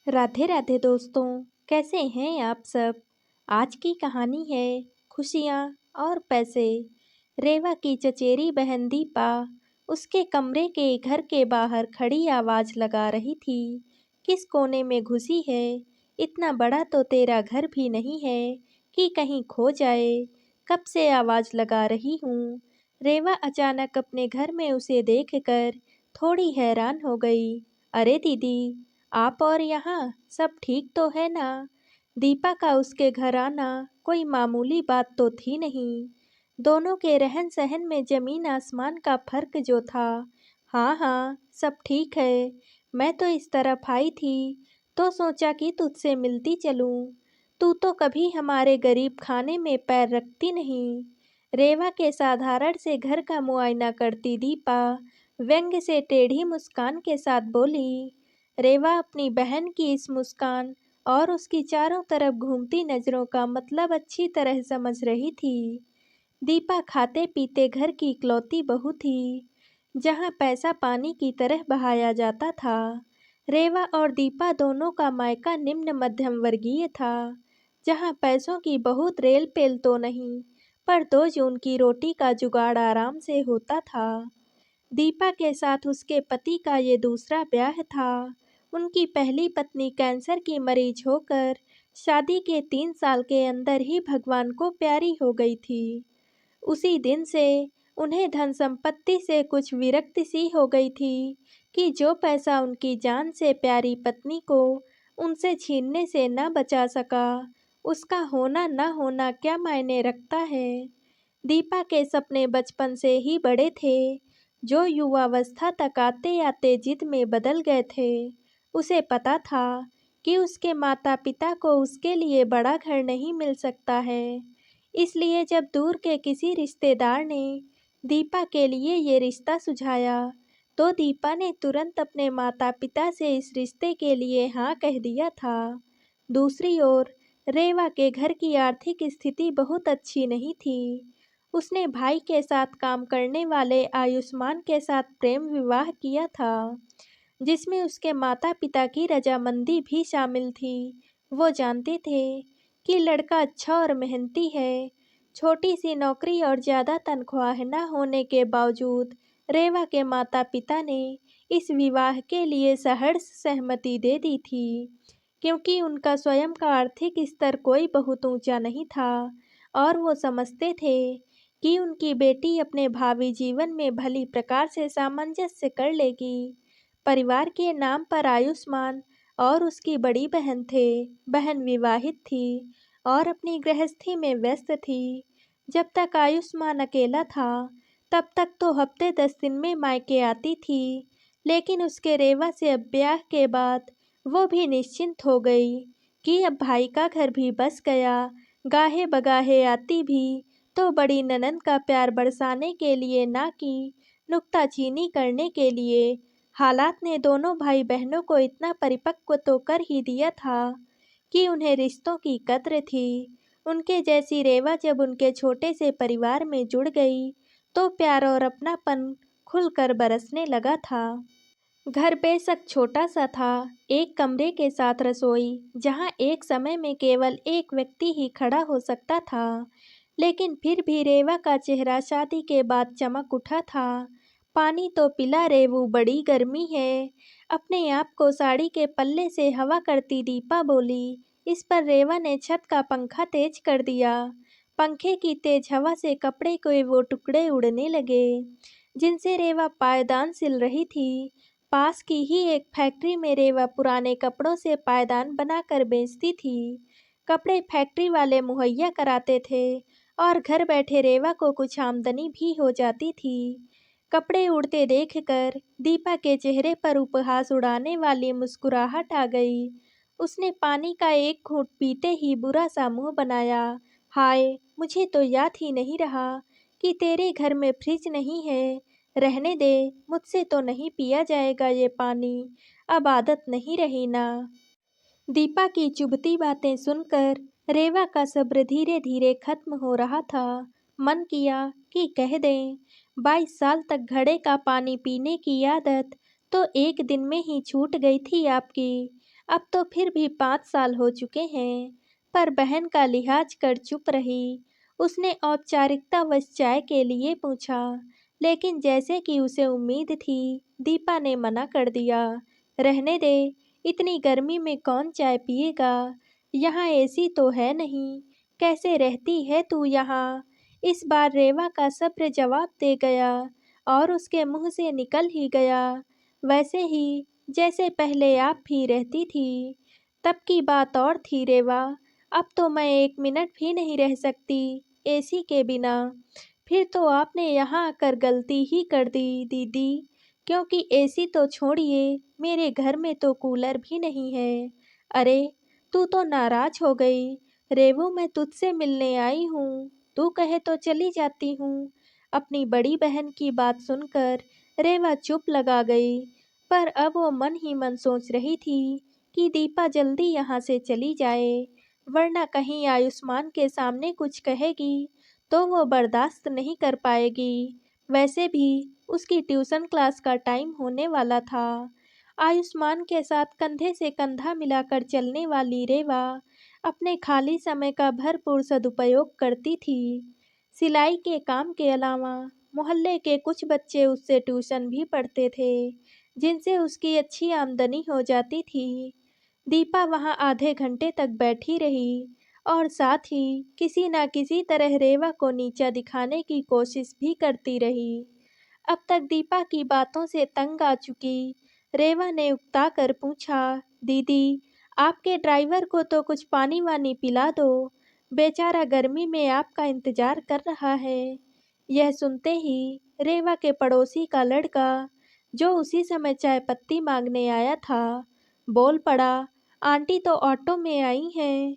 राधे राधे दोस्तों। कैसे हैं आप सब। आज की कहानी है खुशियाँ और पैसे। रेवा की चचेरी बहन दीपा उसके कमरे के घर के बाहर खड़ी आवाज़ लगा रही थी। किस कोने में घुसी है। इतना बड़ा तो तेरा घर भी नहीं है कि कहीं खो जाए। कब से आवाज़ लगा रही हूँ। रेवा अचानक अपने घर में उसे देखकर थोड़ी हैरान हो गई। अरे दीदी, आप और यहाँ सब ठीक तो है ना। दीपा का उसके घर आना कोई मामूली बात तो थी नहीं। दोनों के रहन सहन में जमीन आसमान का फर्क जो था। हाँ हाँ, सब ठीक है। मैं तो इस तरफ आई थी तो सोचा कि तुझसे मिलती चलूं। तू तो कभी हमारे गरीब खाने में पैर रखती नहीं। रेवा के साधारण से घर का मुआयना करती दीपा व्यंग्य से टेढ़ी मुस्कान के साथ बोली। रेवा अपनी बहन की इस मुस्कान और उसकी चारों तरफ घूमती नज़रों का मतलब अच्छी तरह समझ रही थी। दीपा खाते पीते घर की इकलौती बहू थी, जहाँ पैसा पानी की तरह बहाया जाता था। रेवा और दीपा दोनों का मायका निम्न मध्यम वर्गीय था, जहाँ पैसों की बहुत रेल पेल तो नहीं, पर 2 जून की रोटी का जुगाड़ आराम से होता था। दीपा के साथ उसके पति का ये दूसरा ब्याह था। उनकी पहली पत्नी कैंसर की मरीज होकर शादी के 3 साल के अंदर ही भगवान को प्यारी हो गई थी। उसी दिन से उन्हें धन संपत्ति से कुछ विरक्ति सी हो गई थी कि जो पैसा उनकी जान से प्यारी पत्नी को उनसे छीनने से न बचा सका, उसका होना न होना क्या मायने रखता है। दीपा के सपने बचपन से ही बड़े थे, जो युवावस्था तक आते आते जिद में बदल गए थे। उसे पता था कि उसके माता पिता को उसके लिए बड़ा घर नहीं मिल सकता है। इसलिए जब दूर के किसी रिश्तेदार ने दीपा के लिए ये रिश्ता सुझाया, तो दीपा ने तुरंत अपने माता पिता से इस रिश्ते के लिए हाँ कह दिया था। दूसरी ओर रेवा के घर की आर्थिक स्थिति बहुत अच्छी नहीं थी। उसने भाई के साथ काम करने वाले आयुष्मान के साथ प्रेम विवाह किया था, जिसमें उसके माता पिता की रजामंदी भी शामिल थी। वो जानते थे कि लड़का अच्छा और मेहनती है। छोटी सी नौकरी और ज़्यादा तनख्वाह न होने के बावजूद रेवा के माता पिता ने इस विवाह के लिए सहर्ष सहमति दे दी थी, क्योंकि उनका स्वयं का आर्थिक स्तर कोई बहुत ऊंचा नहीं था और वो समझते थे कि उनकी बेटी अपने भावी जीवन में भली प्रकार से सामंजस्य कर लेगी। परिवार के नाम पर आयुष्मान और उसकी बड़ी बहन थे। बहन विवाहित थी और अपनी गृहस्थी में व्यस्त थी। जब तक आयुष्मान अकेला था, तब तक तो हफ्ते 10 दिन में मायके आती थी, लेकिन उसके रेवा से अब ब्याह के बाद वो भी निश्चिंत हो गई कि अब भाई का घर भी बस गया। गाहे बगाहे आती भी तो बड़ी ननंद का प्यार बरसाने के लिए, ना कि नुक्ताचीनी करने के लिए। हालात ने दोनों भाई बहनों को इतना परिपक्व तो कर ही दिया था कि उन्हें रिश्तों की कद्र थी। उनके जैसी रेवा जब उनके छोटे से परिवार में जुड़ गई, तो प्यार और अपनापन खुलकर बरसने लगा था। घर बेशक छोटा सा था, एक कमरे के साथ रसोई, जहां एक समय में केवल एक व्यक्ति ही खड़ा हो सकता था, लेकिन फिर भी रेवा का चेहरा शादी के बाद चमक उठा था। पानी तो पिला रेवू, बड़ी गर्मी है। अपने आप को साड़ी के पल्ले से हवा करती दीपा बोली। इस पर रेवा ने छत का पंखा तेज कर दिया। पंखे की तेज हवा से कपड़े के वो टुकड़े उड़ने लगे जिनसे रेवा पायदान सिल रही थी। पास की ही एक फैक्ट्री में रेवा पुराने कपड़ों से पायदान बनाकर बेचती थी। कपड़े फैक्ट्री वाले मुहैया कराते थे और घर बैठे रेवा को कुछ आमदनी भी हो जाती थी। कपड़े उड़ते देखकर दीपा के चेहरे पर उपहास उड़ाने वाली मुस्कुराहट आ गई। उसने पानी का एक घूंट पीते ही बुरा सा मुंह बनाया। हाय, मुझे तो याद ही नहीं रहा कि तेरे घर में फ्रिज नहीं है। रहने दे, मुझसे तो नहीं पिया जाएगा ये पानी। अब आदत नहीं रही ना। दीपा की चुभती बातें सुनकर रेवा का सब्र धीरे धीरे खत्म हो रहा था। मन किया कि कह दें, 22 साल तक घड़े का पानी पीने की आदत तो एक दिन में ही छूट गई थी आपकी। अब तो फिर भी 5 साल हो चुके हैं, पर बहन का लिहाज कर चुप रही। उसने औपचारिकतावश चाय के लिए पूछा, लेकिन जैसे कि उसे उम्मीद थी, दीपा ने मना कर दिया। रहने दे, इतनी गर्मी में कौन चाय पिएगा? यहाँ एसी तो है नहीं। कैसे रहती है तू यहाँ? इस बार रेवा का सब्र जवाब दे गया और उसके मुंह से निकल ही गया, वैसे ही जैसे पहले आप भी रहती थी। तब की बात और थी रेवा, अब तो मैं 1 मिनट भी नहीं रह सकती एसी के बिना। फिर तो आपने यहाँ आकर गलती ही कर दी दीदी, क्योंकि एसी तो छोड़िए, मेरे घर में तो कूलर भी नहीं है। अरे, तू तो नाराज हो गई। रेवू, मैं तुझसे मिलने आई हूँ, तू कहे तो चली जाती हूँ। अपनी बड़ी बहन की बात सुनकर रेवा चुप लगा गई, पर अब वो मन ही मन सोच रही थी कि दीपा जल्दी यहाँ से चली जाए, वरना कहीं आयुष्मान के सामने कुछ कहेगी तो वो बर्दाश्त नहीं कर पाएगी। वैसे भी उसकी ट्यूशन क्लास का टाइम होने वाला था। आयुष्मान के साथ कंधे से कंधा मिलाकर चलने वाली रेवा अपने खाली समय का भरपूर सदुपयोग करती थी। सिलाई के काम के अलावा मोहल्ले के कुछ बच्चे उससे ट्यूशन भी पढ़ते थे, जिनसे उसकी अच्छी आमदनी हो जाती थी। दीपा वहाँ आधे घंटे तक बैठी रही और साथ ही किसी न किसी तरह रेवा को नीचा दिखाने की कोशिश भी करती रही। अब तक दीपा की बातों से तंग आ चुकी रेवा ने उकता कर पूछा, दीदी, आपके ड्राइवर को तो कुछ पानी वानी पिला दो, बेचारा गर्मी में आपका इंतजार कर रहा है। यह सुनते ही रेवा के पड़ोसी का लड़का, जो उसी समय चाय पत्ती मांगने आया था, बोल पड़ा, आंटी तो ऑटो में आई हैं।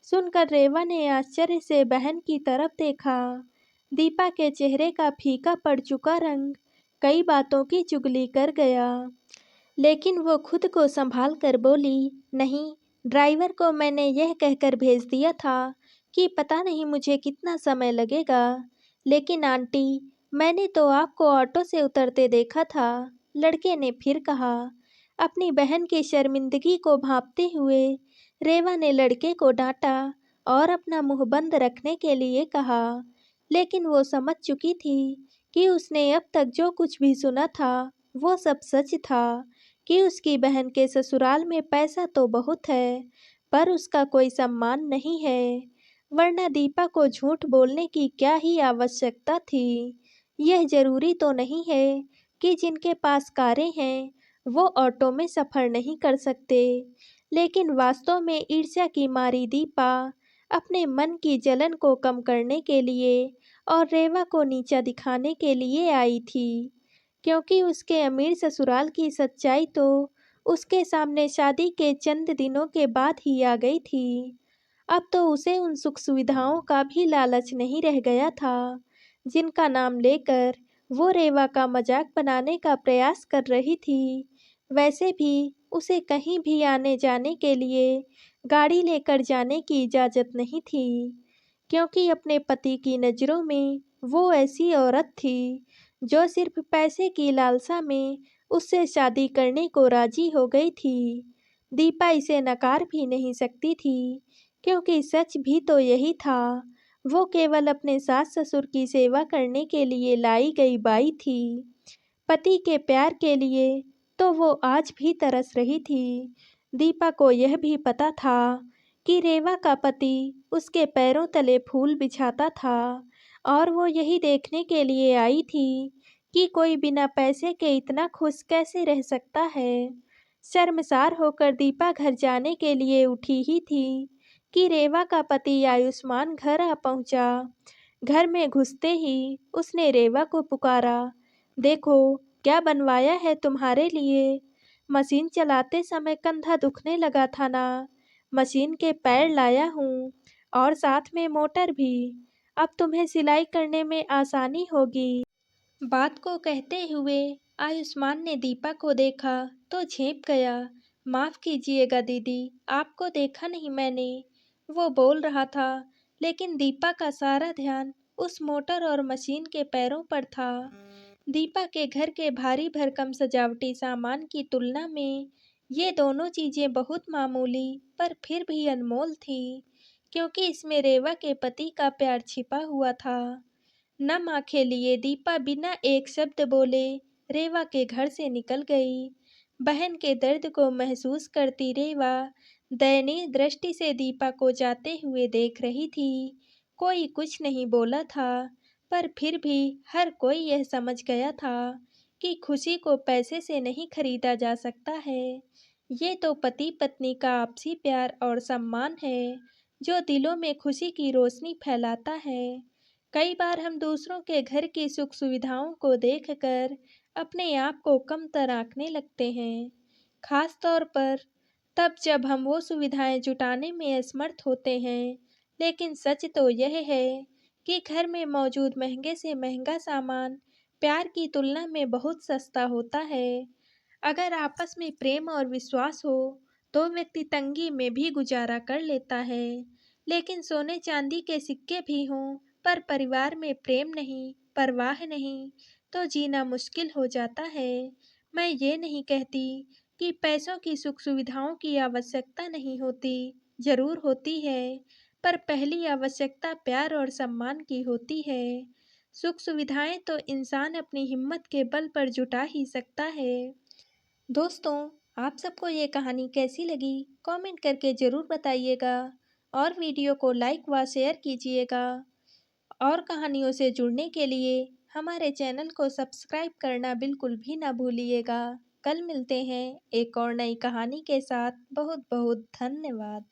सुनकर रेवा ने आश्चर्य से बहन की तरफ देखा। दीपा के चेहरे का फीका पड़ चुका रंग कई बातों की चुगली कर गया, लेकिन वो खुद को संभाल कर बोली, नहीं, ड्राइवर को मैंने यह कहकर भेज दिया था कि पता नहीं मुझे कितना समय लगेगा। लेकिन आंटी, मैंने तो आपको ऑटो से उतरते देखा था, लड़के ने फिर कहा। अपनी बहन की शर्मिंदगी को भांपते हुए रेवा ने लड़के को डांटा और अपना मुंह बंद रखने के लिए कहा, लेकिन वो समझ चुकी थी कि उसने अब तक जो कुछ भी सुना था वो सब सच था, कि उसकी बहन के ससुराल में पैसा तो बहुत है, पर उसका कोई सम्मान नहीं है, वरना दीपा को झूठ बोलने की क्या ही आवश्यकता थी। यह जरूरी तो नहीं है कि जिनके पास कारें हैं वो ऑटो में सफ़र नहीं कर सकते, लेकिन वास्तव में ईर्ष्या की मारी दीपा अपने मन की जलन को कम करने के लिए और रेवा को नीचा दिखाने के लिए आई थी, क्योंकि उसके अमीर ससुराल की सच्चाई तो उसके सामने शादी के चंद दिनों के बाद ही आ गई थी। अब तो उसे उन सुख सुविधाओं का भी लालच नहीं रह गया था, जिनका नाम लेकर वो रेवा का मजाक बनाने का प्रयास कर रही थी। वैसे भी उसे कहीं भी आने जाने के लिए गाड़ी लेकर जाने की इजाज़त नहीं थी, क्योंकि अपने पति की नज़रों में वो ऐसी औरत थी जो सिर्फ पैसे की लालसा में उससे शादी करने को राजी हो गई थी। दीपा इसे नकार भी नहीं सकती थी, क्योंकि सच भी तो यही था। वो केवल अपने सास ससुर की सेवा करने के लिए लाई गई बाई थी। पति के प्यार के लिए तो वो आज भी तरस रही थी। दीपा को यह भी पता था कि रेवा का पति उसके पैरों तले फूल बिछाता था, और वो यही देखने के लिए आई थी कि कोई बिना पैसे के इतना खुश कैसे रह सकता है। शर्मसार होकर दीपा घर जाने के लिए उठी ही थी कि रेवा का पति आयुष्मान घर आ पहुंचा। घर में घुसते ही उसने रेवा को पुकारा, देखो, क्या बनवाया है तुम्हारे लिए। मशीन चलाते समय कंधा दुखने लगा था ना, मशीन के पैर लाया हूँ, और साथ में मोटर भी। अब तुम्हें सिलाई करने में आसानी होगी। बात को कहते हुए आयुष्मान ने दीपा को देखा तो झेंप गया। माफ़ कीजिएगा दीदी, आपको देखा नहीं मैंने, वो बोल रहा था, लेकिन दीपा का सारा ध्यान उस मोटर और मशीन के पैरों पर था। दीपा के घर के भारी भरकम सजावटी सामान की तुलना में ये दोनों चीजें बहुत मामूली पर फिर भी अनमोल थी, क्योंकि इसमें रेवा के पति का प्यार छिपा हुआ था। नम आंखें लिए दीपा बिना एक शब्द बोले रेवा के घर से निकल गई। बहन के दर्द को महसूस करती रेवा दयनीय दृष्टि से दीपा को जाते हुए देख रही थी। कोई कुछ नहीं बोला था, पर फिर भी हर कोई यह समझ गया था कि खुशी को पैसे से नहीं खरीदा जा सकता है। ये तो पति पत्नी का आपसी प्यार और सम्मान है, जो दिलों में खुशी की रोशनी फैलाता है। कई बार हम दूसरों के घर की सुख सुविधाओं को देखकर अपने आप को कमतर आंकने लगते हैं, खास तौर पर तब जब हम वो सुविधाएं जुटाने में असमर्थ होते हैं। लेकिन सच तो यह है कि घर में मौजूद महंगे से महंगा सामान प्यार की तुलना में बहुत सस्ता होता है। अगर आपस में प्रेम और विश्वास हो तो व्यक्ति तंगी में भी गुजारा कर लेता है। लेकिन सोने चांदी के सिक्के भी हों पर परिवार में प्रेम नहीं, परवाह नहीं, तो जीना मुश्किल हो जाता है। मैं ये नहीं कहती कि पैसों की सुख सुविधाओं की आवश्यकता नहीं होती, जरूर होती है, पर पहली आवश्यकता प्यार और सम्मान की होती है। सुख सुविधाएं तो इंसान अपनी हिम्मत के बल पर जुटा ही सकता है। दोस्तों, आप सबको ये कहानी कैसी लगी कमेंट करके ज़रूर बताइएगा, और वीडियो को लाइक व शेयर कीजिएगा। और कहानियों से जुड़ने के लिए हमारे चैनल को सब्सक्राइब करना बिल्कुल भी ना भूलिएगा। कल मिलते हैं एक और नई कहानी के साथ। बहुत बहुत धन्यवाद।